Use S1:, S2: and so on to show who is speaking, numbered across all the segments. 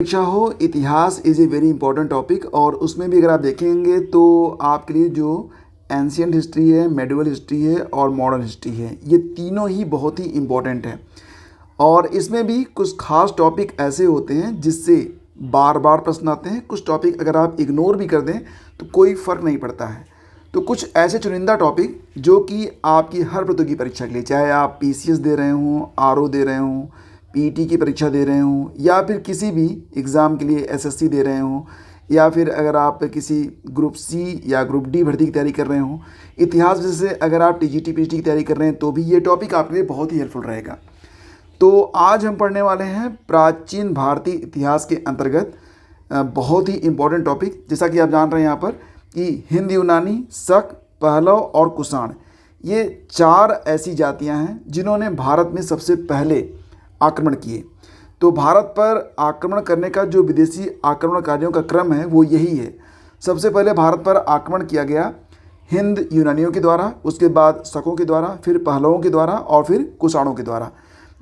S1: परीक्षा हो, इतिहास is a very important topic और उसमें भी अगर आप देखेंगे तो आपके लिए जो एंशियंट हिस्ट्री है, मेडिवल हिस्ट्री है और मॉडर्न हिस्ट्री है, ये तीनों ही बहुत ही इम्पॉर्टेंट है। और इसमें भी कुछ खास टॉपिक ऐसे होते हैं जिससे बार बार प्रश्न आते हैं। कुछ टॉपिक अगर आप इग्नोर भी कर दें तो कोई फ़र्क नहीं पड़ता है। तो कुछ ऐसे चुनिंदा टॉपिक जो कि आपकी हर प्रतियोगी परीक्षा के लिए, चाहे आप पीसीएस दे रहे हों, आरओ दे रहे हों, पीईटी की परीक्षा दे रहे हों, या फिर किसी भी एग्ज़ाम के लिए एसएससी दे रहे हों, या फिर अगर आप किसी ग्रुप सी या ग्रुप डी भर्ती की तैयारी कर रहे हों, इतिहास जैसे अगर आप टीजीटी पीएचडी की तैयारी कर रहे हैं तो भी ये टॉपिक आपके लिए बहुत ही हेल्पफुल रहेगा। तो आज हम पढ़ने वाले हैं प्राचीन भारतीय इतिहास के अंतर्गत बहुत ही इम्पोर्टेंट टॉपिक, जैसा कि आप जान रहे हैं यहाँ पर कि हिंद यूनानी, शक, पहलव और कुषाण, ये 4 ऐसी जातियाँ हैं जिन्होंने भारत में सबसे पहले आक्रमण किए। तो भारत पर आक्रमण करने का जो विदेशी आक्रमणकारियों का क्रम है वो यही है। सबसे पहले भारत पर आक्रमण किया गया हिंद यूनानियों के द्वारा, उसके बाद शकों के द्वारा, फिर पहलवों के द्वारा और फिर कुषाणों के द्वारा।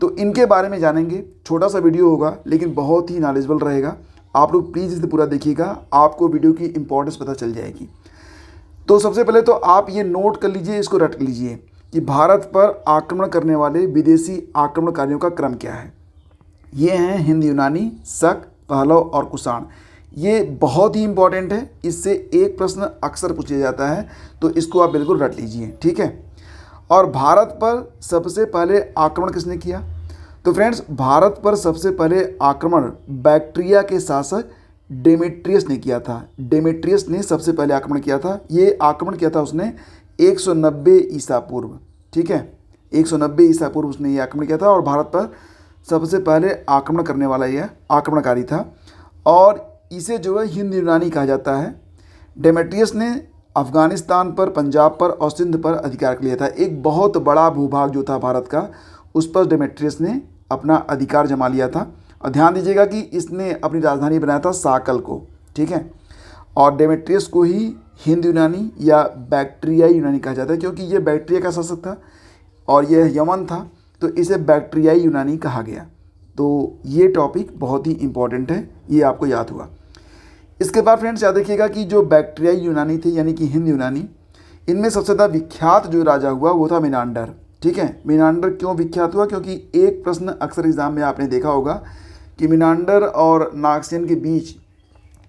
S1: तो इनके बारे में जानेंगे। छोटा सा वीडियो होगा लेकिन बहुत ही नॉलेजेबल रहेगा। आप लोग प्लीज़ इसे पूरा देखिएगा, आपको वीडियो की इंपॉर्टेंस पता चल जाएगी। तो सबसे पहले तो आप ये नोट कर लीजिए, इसको रट लीजिए कि भारत पर आक्रमण करने वाले विदेशी आक्रमणकारियों का क्रम क्या है। ये हैं हिंद यूनानी, शक, पहलव और कुषाण। ये बहुत ही इंपॉर्टेंट है, इससे एक प्रश्न अक्सर पूछा जाता है, तो इसको आप बिल्कुल रट लीजिए, ठीक है। और भारत पर सबसे पहले आक्रमण किसने किया? तो फ्रेंड्स, भारत पर सबसे पहले आक्रमण बैक्ट्रिया के शासक डेमेट्रियस ने किया था। डेमेट्रियस ने सबसे पहले आक्रमण किया था। ये आक्रमण किया था उसने 190 ईसा पूर्व, ठीक है। 190 ईसा पूर्व उसने ये आक्रमण किया था और भारत पर सबसे पहले आक्रमण करने वाला यह आक्रमणकारी था। और इसे जो है हिंद यूनानी कहा जाता है। डेमेट्रियस ने अफ़गानिस्तान पर, पंजाब पर और सिंध पर अधिकार कर लिया था। एक बहुत बड़ा भूभाग जो था भारत का, उस पर डेमेट्रियस ने अपना अधिकार जमा लिया था। और ध्यान दीजिएगा कि इसने अपनी राजधानी बनाया था साकल को, ठीक है। और डेमेट्रियस को ही हिंद यूनानी या बैक्ट्रियाई यूनानी कहा जाता है, क्योंकि ये बैक्ट्रिया का शासक था और यह यमन था, तो इसे बैक्ट्रियाई यूनानी कहा गया। तो ये टॉपिक बहुत ही इंपॉर्टेंट है, ये आपको याद हुआ। इसके बाद फ्रेंड्स याद रखिएगा कि जो बैक्ट्रियाई यूनानी थे यानी कि हिंद यूनानी, इनमें सबसे ज़्यादा विख्यात जो राजा हुआ वो था मिनांडर, ठीक है। मिनांडर क्यों विख्यात हुआ? क्योंकि एक प्रश्न अक्सर एग्जाम में आपने देखा होगा कि मिनांडर और नागसेन के बीच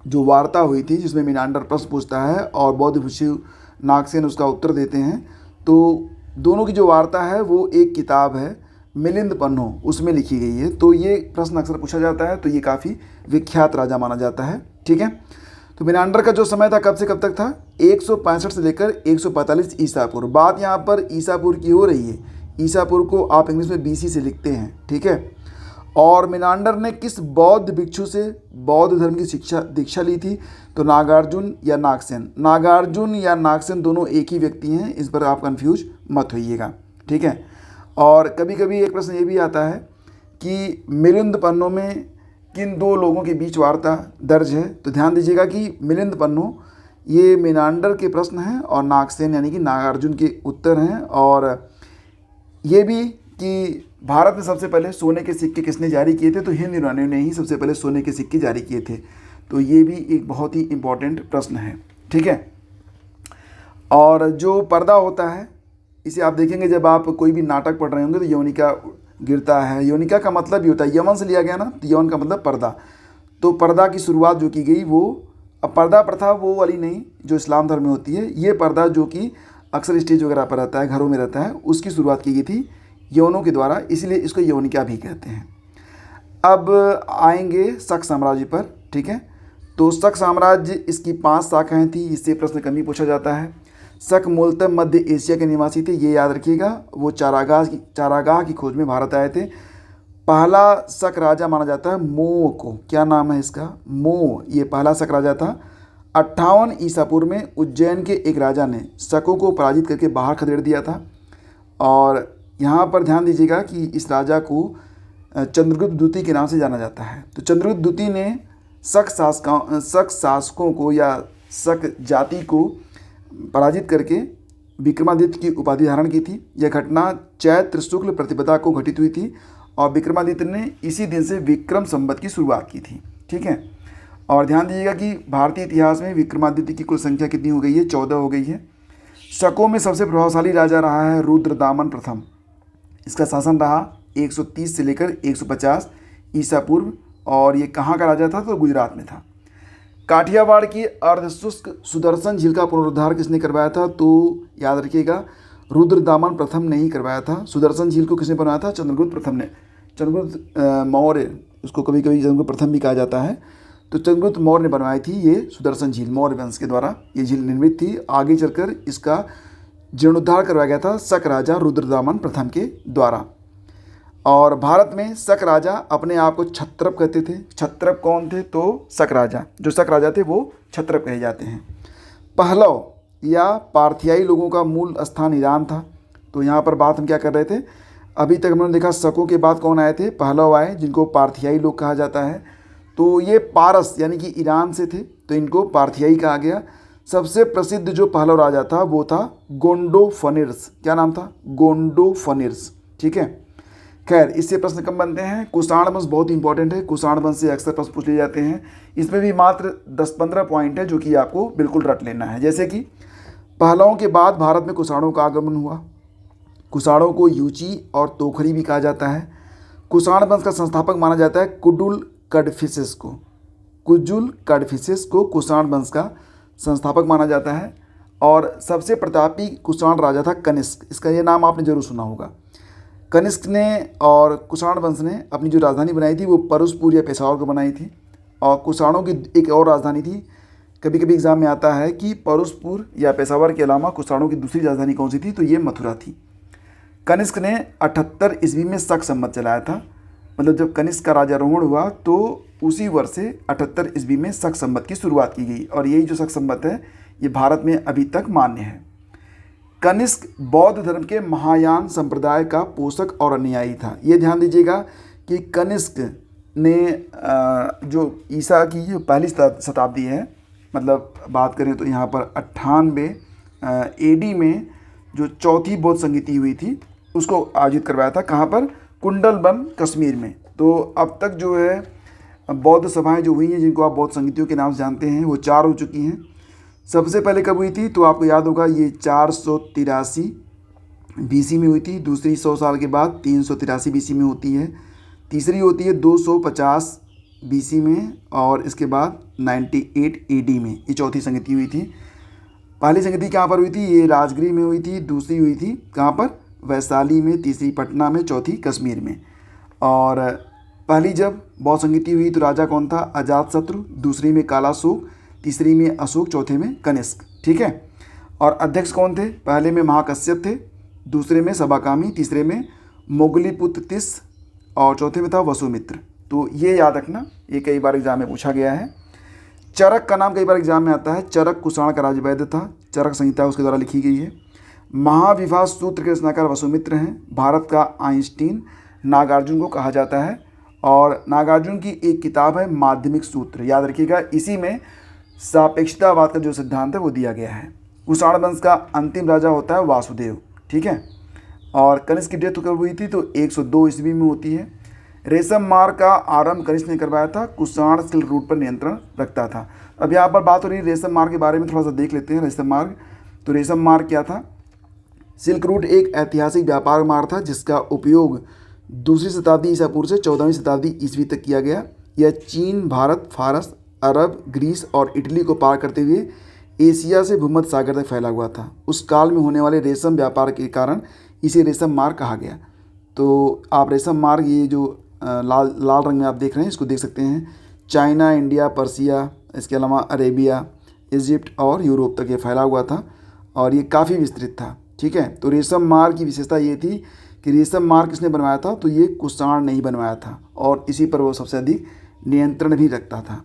S1: जो वार्ता हुई थी, जिसमें मिनांडर प्रश्न पूछता है और बौद्ध भिक्षु नागसेन उसका उत्तर देते हैं। तो दोनों की जो वार्ता है वो एक किताब है मिलिंद पन्नो, उसमें लिखी गई है। तो ये प्रश्न अक्सर पूछा जाता है, तो ये काफ़ी विख्यात राजा माना जाता है, ठीक है। तो मिनांडर का जो समय था कब से कब तक था? 165 से लेकर 145 ईसा पूर्व। बात यहाँ पर ईसा पूर्व की हो रही है। ईसा पूर्व को आप इंग्लिश में बीसी से लिखते हैं, ठीक है। और मिनांडर ने किस बौद्ध भिक्षु से बौद्ध धर्म की दीक्षा ली थी? तो नागार्जुन या नागसेन। नागार्जुन या नागसेन दोनों एक ही व्यक्ति हैं, इस पर आप कंफ्यूज मत होइएगा, ठीक है। और कभी कभी एक प्रश्न ये भी आता है कि मिलिंद पन्नो में किन 2 लोगों के बीच वार्ता दर्ज है? तो ध्यान दीजिएगा कि मिलिंद पन्नो ये मिनांडर के प्रश्न हैं और नागसेन यानी कि नागार्जुन के उत्तर हैं। और ये भी कि भारत में सबसे पहले सोने के सिक्के किसने जारी किए थे? तो हिंद यूनानियों ने ही सबसे पहले सोने के सिक्के जारी किए थे। तो ये भी एक बहुत ही इम्पॉर्टेंट प्रश्न है, ठीक है। और जो पर्दा होता है, इसे आप देखेंगे जब आप कोई भी नाटक पढ़ रहे होंगे तो यवनिका गिरता है। यवनिका का मतलब भी होता है, यमन से लिया गया ना, तो यवन का मतलब पर्दा। तो पर्दा की शुरुआत जो की गई वो, अब पर्दा प्रथा वो वाली नहीं जो इस्लाम धर्म में होती है, ये पर्दा जो कि अक्सर स्टेज वगैरह पर रहता है, घरों में रहता है, उसकी शुरुआत की गई थी यवनों के द्वारा, इसलिए इसको यवनिका भी कहते हैं। अब आएंगे शक साम्राज्य पर, ठीक है। तो शक साम्राज्य, इसकी 5 शाखाएँ थी, इससे प्रश्न कम ही पूछा जाता है। शक मूलतः मध्य एशिया के निवासी थे, ये याद रखिएगा। वो चारागाह की खोज में भारत आए थे। पहला शक राजा माना जाता है मो को। क्या नाम है इसका? मो। ये पहला शक राजा था। 58 ईसा पूर्व में उज्जैन के एक राजा ने शकों को पराजित करके बाहर खदेड़ दिया था। और यहाँ पर ध्यान दीजिएगा कि इस राजा को चंद्रगुप्त द्वितीय के नाम से जाना जाता है। तो चंद्रगुप्त द्वितीय ने शक शासकों को या शक जाति को पराजित करके विक्रमादित्य की उपाधि धारण की थी। यह घटना चैत्र शुक्ल प्रतिपदा को घटित हुई थी और विक्रमादित्य ने इसी दिन से विक्रम संवत की शुरुआत की थी, ठीक है। और ध्यान दीजिएगा कि भारतीय इतिहास में विक्रमादित्य की कुल संख्या कितनी हो गई है, 14 हो गई है। शकों में सबसे प्रभावशाली राजा रहा है रुद्रदामन प्रथम। इसका शासन रहा 130 से लेकर 150 ईसा पूर्व, और ये कहाँ का राजा था, तो गुजरात में था। काठियावाड़ की अर्धशुष्क सुदर्शन झील का पुनरुद्धार किसने करवाया था, तो याद रखिएगा रुद्रदामन प्रथम ने ही करवाया था। सुदर्शन झील को किसने बनाया था, चंद्रगुप्त प्रथम ने। चंद्रगुप्त मौर्य, उसको कभी कभी चंद्रगुप्त प्रथम भी कहा जाता है, तो चंद्रगुप्त मौर्य ने बनवाई थी ये सुदर्शन झील। मौर्य वंश के द्वारा ये झील निर्मित थी। आगे चलकर इसका जीर्णोद्धार करवाया गया था शक राजा रुद्रदामन प्रथम के द्वारा। और भारत में शक राजा अपने आप को क्षत्रप कहते थे। क्षत्रप कौन थे, तो शक राजा, जो शक राजा थे वो क्षत्रप कहे जाते हैं। पहलव या पार्थियाई लोगों का मूल स्थान ईरान था। तो यहाँ पर बात हम क्या कर रहे थे, अभी तक हमने देखा शकों के बाद कौन आए थे, पहलव आए, जिनको पार्थियाई लोग कहा जाता है। तो ये पारस यानी कि ईरान से थे, तो इनको पार्थियाई कहा गया। सबसे प्रसिद्ध जो पहलव राजा था वो था गोंडोफनिर्स। क्या नाम था, गोंडोफनिर्स, ठीक है। खैर, इससे प्रश्न कम बनते हैं। कुषाण वंश बहुत इंपॉर्टेंट है, कुषाण वंश से अक्सर प्रश्न पूछ लिए जाते हैं। इसमें भी मात्र 10-15 पॉइंट है जो कि आपको बिल्कुल रट लेना है। जैसे कि पहलवों के बाद भारत में कुषाणों का आगमन हुआ। कुषाणों को यूची और तोखरी भी कहा जाता है। कुषाण वंश का संस्थापक माना जाता है कुडुल कडफिसेस को। कुजुल कडफिसेस को कुषाण वंश का संस्थापक माना जाता है। और सबसे प्रतापी कुषाण राजा था कनिष्क। इसका ये नाम आपने जरूर सुना होगा। कनिष्क ने और कुषाण वंश ने अपनी जो राजधानी बनाई थी वो परसपुर या पेशावर को बनाई थी। और कुषाणों की एक और राजधानी थी, कभी कभी एग्जाम में आता है कि परसपुर या पेशावर के अलावा कुषाणों की दूसरी राजधानी कौन सी थी, तो ये मथुरा थी। कनिष्क ने 78 ईस्वी में शक संवत चलाया था। मतलब जब कनिष्क का राजारोहण हुआ तो उसी वर्ष से 78 ईस्वी में शक संवत की शुरुआत की गई। और यही जो शक संवत है ये भारत में अभी तक मान्य है। कनिष्क बौद्ध धर्म के महायान संप्रदाय का पोषक और अनुयायी था। ये ध्यान दीजिएगा कि कनिष्क ने जो ईसा की जो पहली शताब्दी है, मतलब बात करें तो यहाँ पर 98 AD में जो चौथी बौद्ध संगीति हुई थी उसको आयोजित करवाया था। कहाँ पर, कुंडलबन कश्मीर में। तो अब तक जो है बौद्ध सभाएं जो हुई हैं, जिनको आप बौद्ध संगीतियों के नाम से जानते हैं, वो 4 हो चुकी हैं। सबसे पहले कब हुई थी, तो आपको याद होगा ये 483 BC में हुई थी। दूसरी 100 साल के बाद 383 BC में होती है। तीसरी होती है 250 BC में, और इसके बाद 98 AD में ये चौथी संगीति हुई थी। पहली संगीति कहाँ पर हुई थी, ये राजगृह में हुई थी। दूसरी हुई थी कहाँ पर, वैशाली में। तीसरी पटना में। चौथी कश्मीर में। और पहली जब बौद्ध संगीति हुई तो राजा कौन था, अजातशत्रु। दूसरी में कालाशोक, तीसरी में अशोक, चौथे में कनिष्क, ठीक है। और अध्यक्ष कौन थे, पहले में महाकश्यप थे, दूसरे में सबाकामी, तीसरे में मोगलीपुत्र तिस, और चौथे में था वसुमित्र। तो ये याद रखना, ये कई बार एग्जाम में पूछा गया है। चरक का नाम कई बार एग्जाम में आता है। चरक कुषाण का राजवैद्य था। चरक संहिता उसके द्वारा लिखी गई है। महाविभास सूत्र के रचनाकार वसुमित्र हैं। भारत का आइंस्टीन नागार्जुन को कहा जाता है। और नागार्जुन की एक किताब है माध्यमिक सूत्र, याद रखिएगा। इसी में सापेक्षतावाद का जो सिद्धांत है वो दिया गया है। कुषाण वंश का अंतिम राजा होता है वासुदेव, ठीक है। और कनिष्क की डेथ कब हुई थी, तो 102 ईस्वी में होती है। रेशम मार्ग का आरंभ कनिष्क ने करवाया था। कुषाण सिल्क रूट पर नियंत्रण रखता था। अब यहाँ पर बात हो रही है रेशम मार्ग के बारे में, थोड़ा सा देख लेते हैं। रेशम मार्ग, तो रेशम मार्ग क्या था, सिल्क रूट एक ऐतिहासिक व्यापार मार्ग था जिसका उपयोग 2वीं शताब्दी ईसा पूर्व से 14वीं शताब्दी ईस्वी तक किया गया। यह चीन, भारत, फारस, अरब, ग्रीस और इटली को पार करते हुए एशिया से भूमध्य सागर तक फैला हुआ था। उस काल में होने वाले रेशम व्यापार के कारण इसे रेशम मार्ग कहा गया। तो आप रेशम मार्ग, ये जो लाल लाल रंग में आप देख रहे हैं, इसको देख सकते हैं। चाइना, इंडिया, पर्सिया, इसके अलावा अरेबिया, इजिप्ट और यूरोप तक ये फैला हुआ था और ये काफ़ी विस्तृत था, ठीक है। तो रेशम मार्ग की विशेषता ये थी कि रेशम मार्ग किसने बनवाया था, तो ये कुषाण ने ही बनवाया था और इसी पर वो सबसे अधिक नियंत्रण भी रखता था।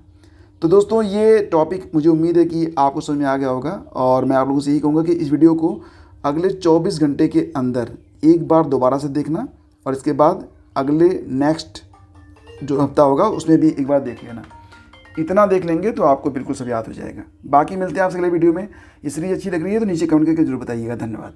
S1: तो दोस्तों, ये टॉपिक मुझे उम्मीद है कि आपको समझ में आ गया होगा और मैं आप लोगों से यही कहूँगा कि इस वीडियो को अगले 24 घंटे के अंदर एक बार दोबारा से देखना और इसके बाद अगले नेक्स्ट जो हफ्ता होगा उसमें भी एक बार देख लेना। इतना देख लेंगे तो आपको बिल्कुल सब याद हो जाएगा। बाकी मिलते हैं आपसे अगले वीडियो में। ये सीरीज अच्छी लग रही है तो नीचे कमेंट करके जरूर बताइएगा। धन्यवाद।